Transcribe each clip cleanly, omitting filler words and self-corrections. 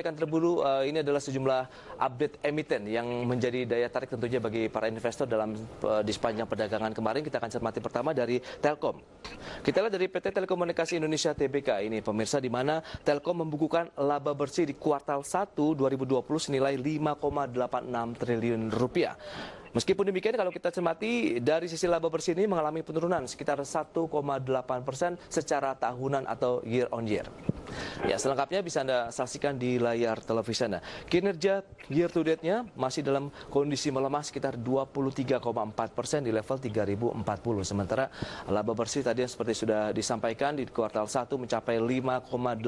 Kan terburu ini adalah sejumlah update emiten yang menjadi daya tarik tentunya bagi para investor di sepanjang perdagangan kemarin. Kita akan cermati pertama dari Telkom. Kita lihat dari PT Telekomunikasi Indonesia Tbk ini pemirsa, di mana Telkom membukukan laba bersih di kuartal 1 2020 senilai 5,86 triliun rupiah. Meskipun demikian, kalau kita cermati dari sisi laba bersih ini mengalami penurunan sekitar 1,8% secara tahunan atau year on year. Ya, selengkapnya bisa Anda saksikan di layar televisi Anda. Kinerja year to date-nya masih dalam kondisi melemah sekitar 23,4% di level 3.040. Sementara laba bersih tadi yang seperti sudah disampaikan di kuartal 1 mencapai 5,86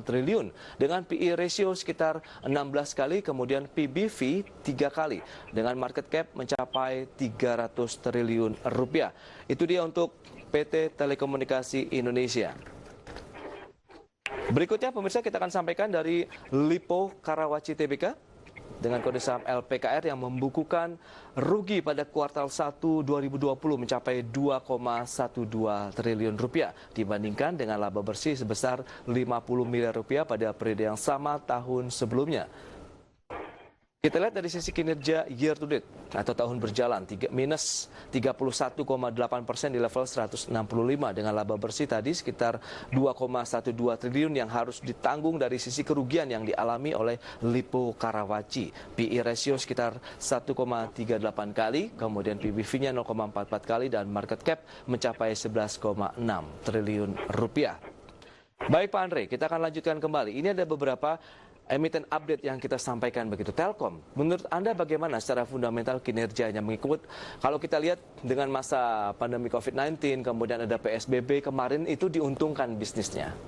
triliun dengan PE ratio sekitar 16 kali, kemudian PBV 3 kali dengan market cap mencapai 300 triliun rupiah. Itu dia untuk PT Telekomunikasi Indonesia. Berikutnya pemirsa, kita akan sampaikan dari Lippo Karawaci Tbk dengan kode saham LPKR yang membukukan rugi pada kuartal 1 2020 mencapai 2,12 triliun rupiah dibandingkan dengan laba bersih sebesar 50 miliar rupiah pada periode yang sama tahun sebelumnya. Kita lihat dari sisi kinerja year to date atau tahun berjalan minus 31,8% di level 165 dengan laba bersih tadi sekitar 2,12 triliun yang harus ditanggung dari sisi kerugian yang dialami oleh Lippo Karawaci. PE ratio sekitar 1,38 kali, kemudian PBV-nya 0,44 kali dan market cap mencapai 11,6 triliun rupiah. Baik Pak Andre, kita akan lanjutkan kembali. Ini ada beberapa emiten update yang kita sampaikan begitu. Telkom, menurut Anda bagaimana secara fundamental kinerjanya mengikut? Kalau kita lihat dengan masa pandemi COVID-19, kemudian ada PSBB kemarin, itu diuntungkan bisnisnya.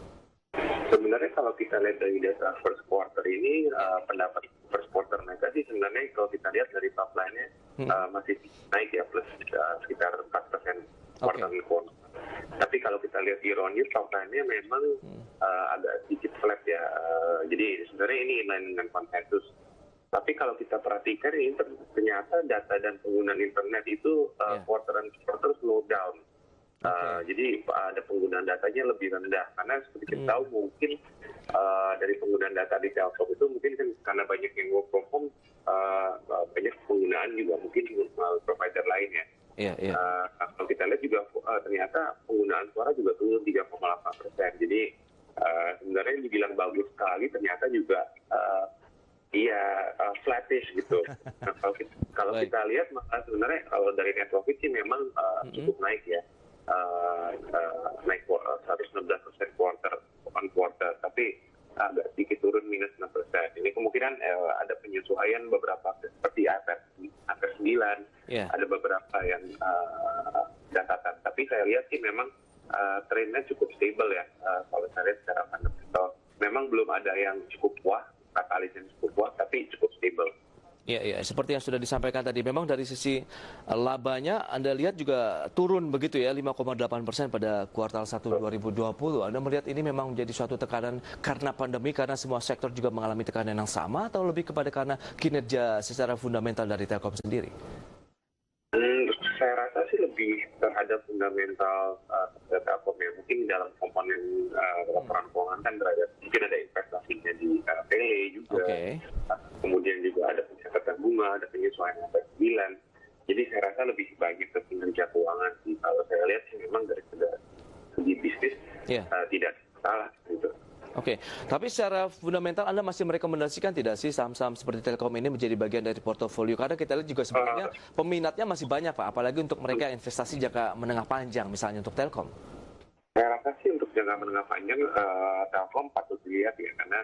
Sebenarnya kalau kita lihat dari data first quarter ini, pendapat first quarter mereka sih sebenarnya kalau kita lihat dari top line-nya masih naik ya, plus sekitar 4% quarter on quarter. Tapi kalau kita lihat year on year, top line-nya memang agak sedikit flat ya. Jadi sebenarnya ini inline dengan konsensus. Tapi kalau kita perhatikan ini ternyata data dan penggunaan internet itu quarter on quarter slow down. Jadi ada penggunaan datanya lebih rendah. Karena seperti kita tahu mungkin dari penggunaan data di Telkom itu mungkin kan karena banyak yang work from home, banyak penggunaan juga mungkin provider lainnya. Kalau kita lihat juga ternyata penggunaan suara juga turun 3,8%. Jadi sebenarnya yang dibilang bagus sekali ternyata juga flattish gitu. Nah, kalau kita lihat sebenarnya kalau dari net profit sih memang cukup naik ya, naik 116% quarter on quarter, tapi agak sedikit turun minus 6%. Ini kemungkinan ada penyesuaian beberapa seperti IFRS 9, ada beberapa yang catatan. Tapi saya lihat sih memang trennya cukup stable ya. Kalau saya lihat secara fundamental, memang belum ada yang cukup puas, katalis yang cukup puas, tapi cukup stable. Iya, seperti yang sudah disampaikan tadi, memang dari sisi labanya Anda lihat juga turun begitu ya, 5,8% pada kuartal 1 2020. Anda melihat ini memang menjadi suatu tekanan karena pandemi, karena semua sektor juga mengalami tekanan yang sama, atau lebih kepada karena kinerja secara fundamental dari Telkom sendiri? Saya rasa sih lebih terhadap fundamental Telkom ya. Mungkin dalam komponen laporan keuangan kan mungkin ada investasinya di Tele juga. Kemudian juga ada pencatatan bunga, ada penyesuaian IFRS 9. Jadi saya rasa lebih banyak ke kinerja keuangan sih. Kalau saya lihat sih memang dari segi bisnis tidak salah gitu. Tapi secara fundamental Anda masih merekomendasikan tidak sih saham-saham seperti Telkom ini menjadi bagian dari portofolio? Karena kita lihat juga sebenarnya peminatnya masih banyak Pak, apalagi untuk mereka investasi jangka menengah panjang misalnya untuk Telkom. Saya rasa sih untuk jangka menengah panjang Telkom patut dilihat ya, karena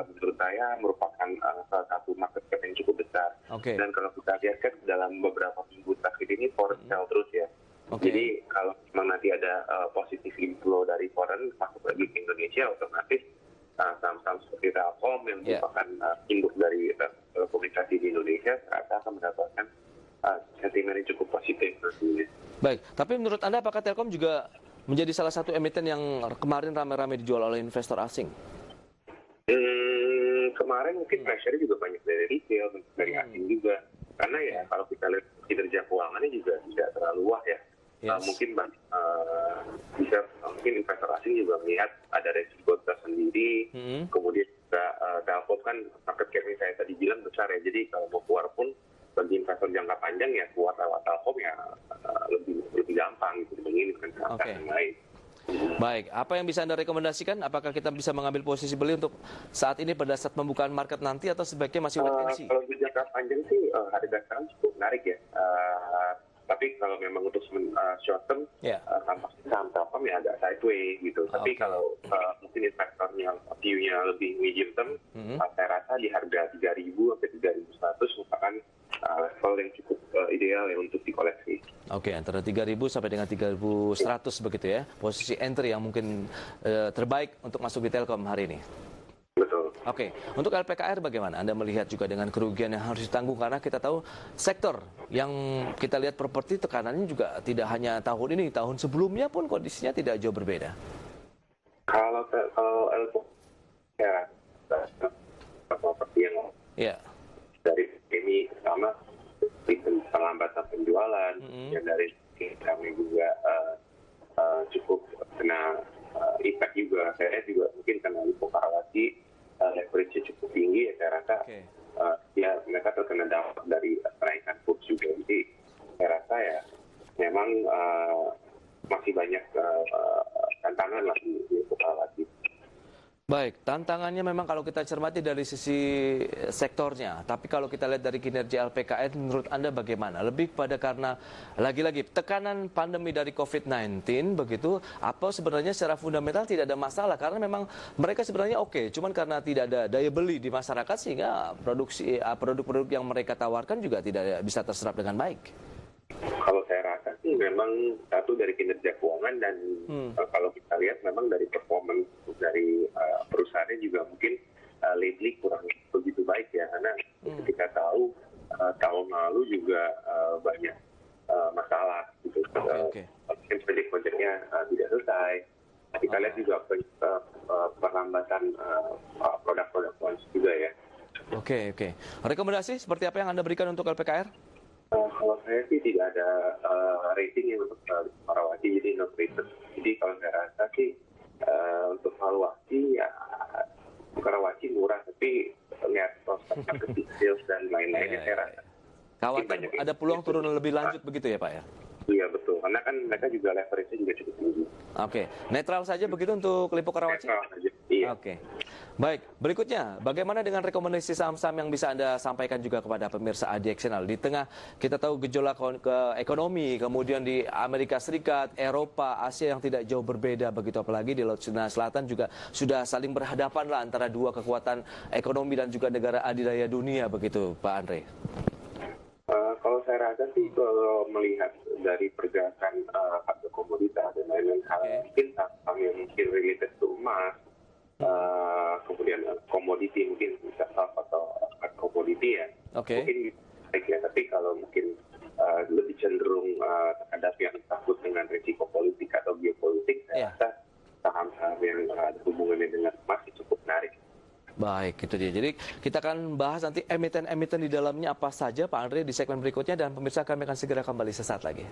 menurut saya merupakan salah satu market cap yang cukup besar. Dan kalau kita lihat kan dalam beberapa minggu terakhir ini foreign sell terus ya. Jadi kalau memang nanti ada positif inflow dari foreign masuk lagi ke Indonesia, otomatis saham-saham seperti Telkom yang merupakan induk dari komunikasi di Indonesia akan mendapatkan sentimen yang cukup positif nantinya. Baik, tapi menurut Anda apakah Telkom juga menjadi salah satu emiten yang kemarin ramai-ramai dijual oleh investor asing? Kemarin mungkin pressure juga banyak dari retail, dari asing juga. Karena ya kalau kita lihat kinerja keuangannya juga tidak terlalu wah ya. Mungkin mungkin investor asing juga melihat ada resiko tersendiri, kemudian Dalpop kan market cap-nya saya tadi bilang besar ya. Jadi kalau mau keluar pun bagi investor jangka panjang ya keluar lewat Dalpop ya lebih gampang gitu dibandingin dengan saham yang lain. Baik, apa yang bisa Anda rekomendasikan? Apakah kita bisa mengambil posisi beli untuk saat ini pada saat pembukaan market nanti atau sebaiknya masih wait and see? Kalau untuk jangka panjang sih harga sekarang cukup menarik ya. Tapi kalau memang untuk short term, tampaknya saham Telkom ya agak sideways gitu. Tapi kalau mungkin investornya view-nya lebih medium term, saya rasa di harga 3.000 sampai 3.100 merupakan level yang cukup ideal ya untuk dikoleksi. Oke, antara 3.000 sampai dengan 3.100 begitu ya, posisi entry yang mungkin terbaik untuk masuk di Telkom hari ini. Betul. Oke, untuk LPKR bagaimana? Anda melihat juga dengan kerugian yang harus ditanggung karena kita tahu sektor yang kita lihat properti tekanannya juga tidak hanya tahun ini, tahun sebelumnya pun kondisinya tidak jauh berbeda. Kalau LPKR properti yang dari ini pertama perlambatan penjualan, yang dari kami juga cukup kena impact juga. Saya juga mungkin karena Lipo Karawaci leverage-nya cukup tinggi ya saya rasa ya mereka terkena dampak dari kenaikan kurs juga. Jadi saya rasa ya memang masih banyak tantangan lah di Lipo Karawaci. Baik, tantangannya memang kalau kita cermati dari sisi sektornya, tapi kalau kita lihat dari kinerja LPKR, menurut Anda bagaimana? Lebih pada karena lagi-lagi tekanan pandemi dari COVID-19 begitu, apa sebenarnya secara fundamental tidak ada masalah karena memang mereka sebenarnya oke, cuman karena tidak ada daya beli di masyarakat sehingga produk-produk yang mereka tawarkan juga tidak bisa terserap dengan baik. Kalau saya rasa sih memang satu dari kinerja keuangan dan kalau kita lihat memang dari performance dari perusahaannya juga mungkin lately kurang begitu baik ya karena kita tahu tahun lalu juga banyak masalah gitu. Proyek-proyeknya tidak selesai. Kita lihat juga perlambatan produk-produk launch juga ya. Oke. Rekomendasi seperti apa yang Anda berikan untuk LPKR? Kalau saya sih tidak ada rating yang untuk Karawaci, jadi not rated. Jadi kalau saya rasa sih untuk valuasi ya Karawaci murah, tapi lihat prospeknya kecil dan lain-lainnya saya rasa. Khawatir ada peluang turun lebih lanjut begitu ya Pak ya? Iya betul, karena kan mereka juga leverage-nya juga cukup tinggi. Oke, netral saja begitu untuk Lipo Karawaci? Netral saja, iya. Oke. Baik, berikutnya bagaimana dengan rekomendasi saham-saham yang bisa Anda sampaikan juga kepada pemirsa ADX Channel? Di tengah kita tahu gejolak ke ekonomi, kemudian di Amerika Serikat, Eropa, Asia yang tidak jauh berbeda begitu, apalagi di Laut Cina Selatan juga sudah saling berhadapan lah antara dua kekuatan ekonomi dan juga negara adidaya dunia begitu, Pak Andre. Kalau saya rasa sih kalau melihat dari pergerakan harga komoditas dan lain-lain hal, mungkin saham yang mungkin related to emas, kemudian komoditi mungkin bisa saham atau komoditi ya, mungkin baik ya. Tapi kalau mungkin lebih cenderung terhadap yang takut dengan risiko politik atau geopolitik, saya rasa saham-saham yang ada hubungannya dengan emas cukup menarik. Baik, itu dia. Jadi kita akan bahas nanti emiten-emiten di dalamnya apa saja Pak Andre di segmen berikutnya dan pemirsa kami akan segera kembali sesaat lagi.